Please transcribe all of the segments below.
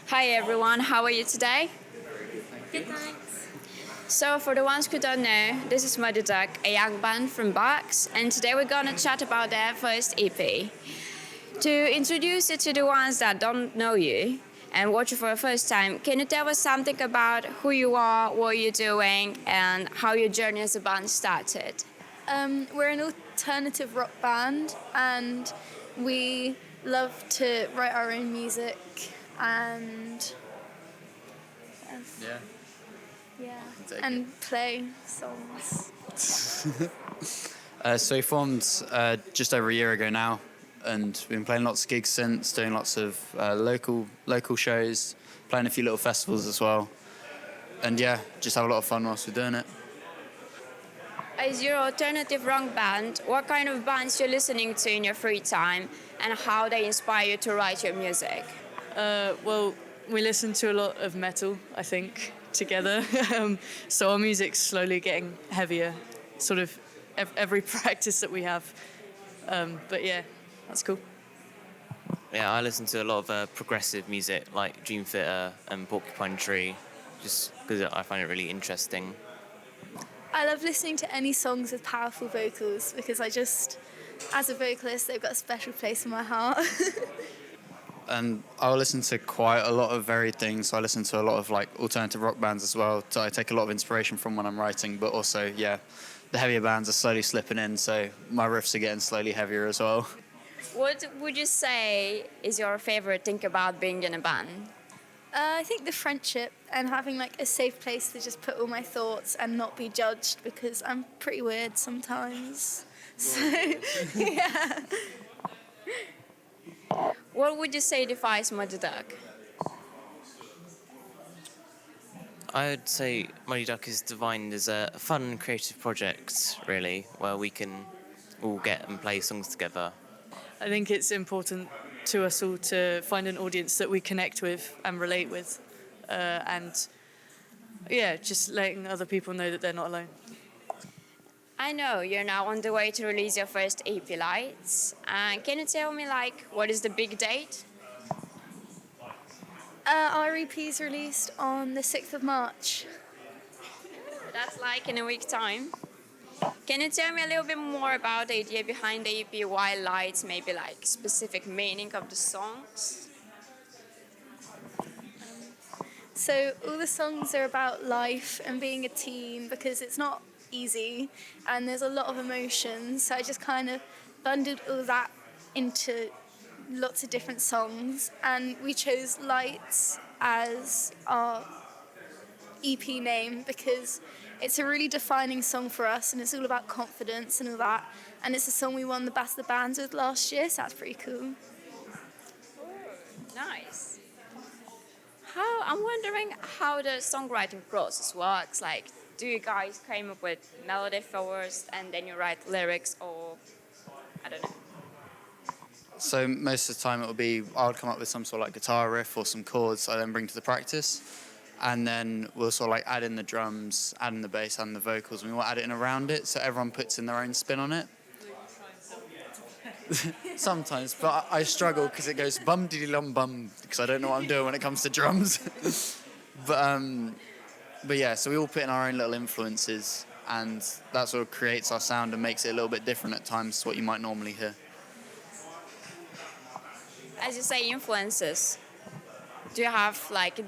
Hi everyone, how are you today? Good, thanks. So for the ones who don't know, this is Muddy Duck, a young band from Bucks, and today we're gonna chat about their first EP. To introduce you to the ones that don't know you and watch you for the first time, can you tell us something about who you are, what you're doing, and how your journey as a band started? We're an alternative rock band and we love to write our own music and Yeah. yeah, Take and play songs. So we formed just over a year ago now, and we've been playing lots of gigs since, doing lots of local shows, playing a few little festivals as well, and yeah, just have a lot of fun whilst we're doing it. As your alternative rock band, what kind of bands you're listening to in your free time and how they inspire you to write your music? Well, we listen to a lot of metal, I think, together. So our music's slowly getting heavier, sort of every practice that we have. But yeah, that's cool. Yeah, I listen to a lot of progressive music like Dream Theater and Porcupine Tree, just because I find it really interesting. I love listening to any songs with powerful vocals because as a vocalist, they've got a special place in my heart. And I'll listen to quite a lot of varied things. So I listen to a lot of like alternative rock bands as well. So I take a lot of inspiration from when I'm writing, but also, yeah, the heavier bands are slowly slipping in, so my riffs are getting slowly heavier as well. What would you say is your favorite thing about being in a band? I think the friendship and having like a safe place to just put all my thoughts and not be judged because I'm pretty weird sometimes. So, yeah. What would you say defines Muddy Duck? I would say Muddy Duck is defined as a fun and creative project, really, where we can all get and play songs together. I think it's important to us all to find an audience that we connect with and relate with. And yeah, just letting other people know that they're not alone. I know you're now on the way to release your first EP Lights. Can you tell me, what is the big date? Our EP is released on the 6th of March. That's in a week's time. Can you tell me a little bit more about the idea behind the EP, why Lights, maybe specific meaning of the songs? So all the songs are about life and being a teen because it's not easy and there's a lot of emotions. So I just kind of bundled all that into lots of different songs, and we chose Lights as our EP name because it's a really defining song for us and it's all about confidence and all that, and it's a song we won the Best of the Bands with last year, so that's pretty cool. Nice. I'm wondering how the songwriting process works. Do you guys come up with melody first and then you write lyrics, or I don't know? So most of the time I'll come up with some sort of guitar riff or some chords I then bring to the practice, and then we'll sort of add in the drums, add in the bass and the vocals, and we'll add it in around it so everyone puts in their own spin on it. Sometimes, but I struggle because it goes bum diddy lum bum because I don't know what I'm doing when it comes to drums. but yeah, so we all put in our own little influences, and that sort of creates our sound and makes it a little bit different at times to what you might normally hear. As you say, influences. Do you have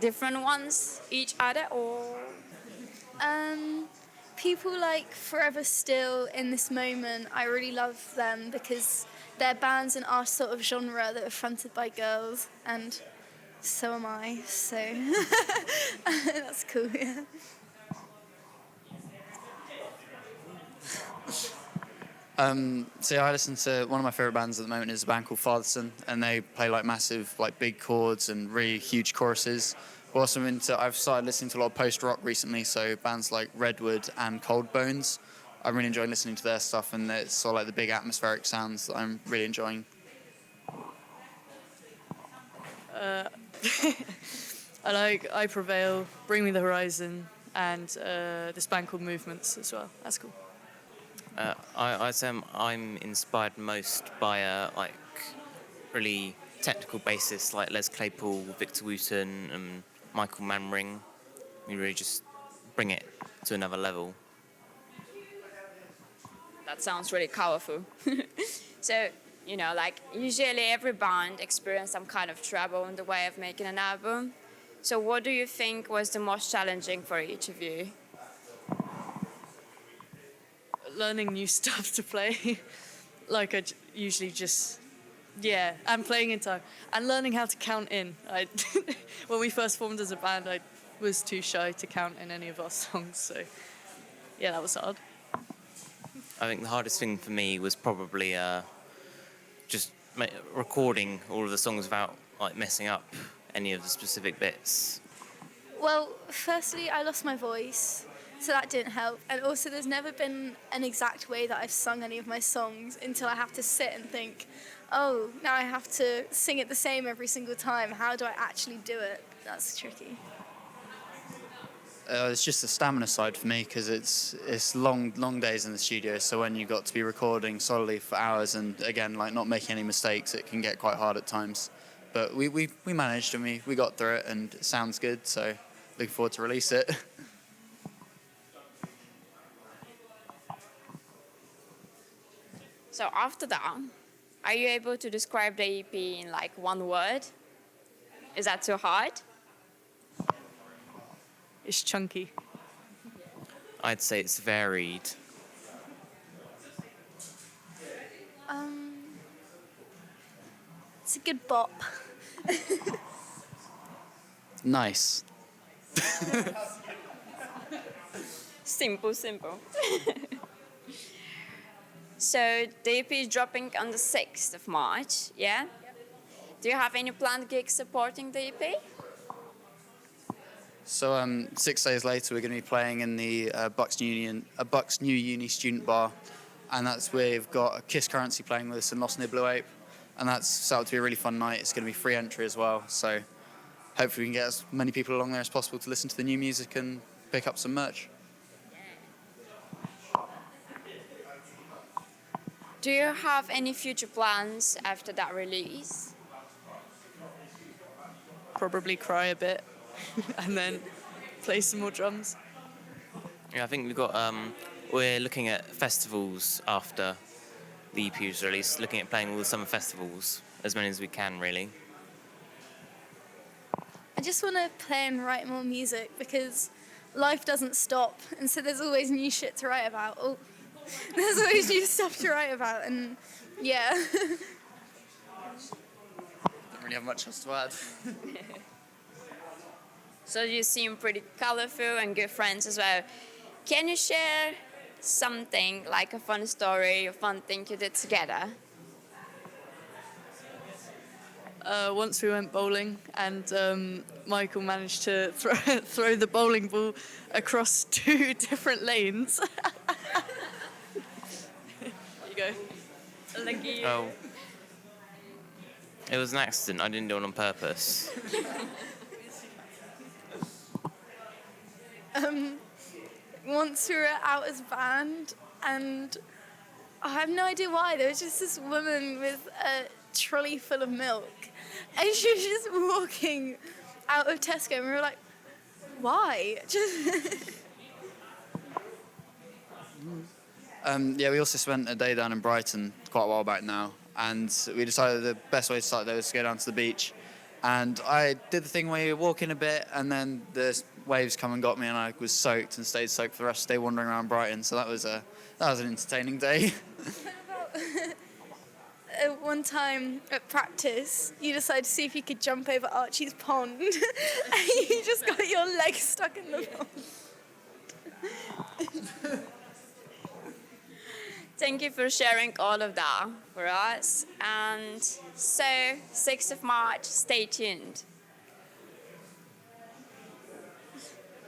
different ones each other, or? People like Forever Still in this moment, I really love them because they're bands in our sort of genre that are fronted by girls, and so am I, so that's cool, yeah. So yeah, I listen to one of my favourite bands at the moment is a band called Fatherson, and they play massive big chords and really huge choruses. Also I've started listening to a lot of post-rock recently, so bands like Redwood and Cold Bones. I'm really enjoying listening to their stuff, and it's sort of the big atmospheric sounds that I'm really enjoying. I Prevail, Bring Me the Horizon, and this band called Movements as well. That's cool. I'd say I'm inspired most by really technical bassists like Les Claypool, Victor Wooten, and Michael Manring. We really just bring it to another level. That sounds really powerful. So, you know, like usually every band experiences some kind of trouble in the way of making an album. So what do you think was the most challenging for each of you? Learning new stuff to play. Like I usually just, yeah, and playing in time. And learning how to count in. When we first formed as a band, I was too shy to count in any of our songs. So, yeah, that was hard. I think the hardest thing for me was probably just recording all of the songs without like messing up any of the specific bits. Well, firstly, I lost my voice, so that didn't help. And also, there's never been an exact way that I've sung any of my songs until I have to sit and think, oh, now I have to sing it the same every single time. How do I actually do it? That's tricky. It's just the stamina side for me because it's long days in the studio. So when you got to be recording solidly for hours and again like not making any mistakes, it can get quite hard at times. But we managed and we got through it and it sounds good. So looking forward to release it. So after that, are you able to describe the EP in like one word? Is that too hard? It's chunky. I'd say it's varied. It's a good bop. Nice. Simple. So the EP is dropping on the 6th of March, yeah? Do you have any planned gigs supporting the EP? So 6 days later, we're going to be playing in the Bucks New Uni student bar, and that's where we've got Kiss Currency playing with us and Lost Near Blue Ape, and that's set out to be a really fun night. It's going to be free entry as well, so hopefully we can get as many people along there as possible to listen to the new music and pick up some merch. Do you have any future plans after that release? Probably cry a bit and then play some more drums. Yeah, I think we're looking at festivals after the EP was released, looking at playing all the summer festivals, as many as we can, really. I just want to play and write more music because life doesn't stop, and so there's always new shit to write about. Oh, there's always new stuff to write about, and yeah. Don't really have much else to add. So you seem pretty colorful and good friends as well. Can you share something, like a fun story, a fun thing you did together? Once we went bowling and Michael managed to throw the bowling ball across 2 different lanes. There you go. Lucky. Oh. It was an accident. I didn't do it on purpose. Once we were out as a band, and I have no idea why, there was just this woman with a trolley full of milk, and she was just walking out of Tesco, and we were like, why? Yeah, we also spent a day down in Brighton quite a while back now, and we decided the best way to start there was to go down to the beach. And I did the thing where you walk in a bit, and then the waves come and got me, and I was soaked and stayed soaked for the rest of the day wandering around Brighton. So that was an entertaining day. One time at practice, you decided to see if you could jump over Archie's pond, and you just got your leg stuck in the pond. Thank you for sharing all of that for us. And so, 6th of March, stay tuned.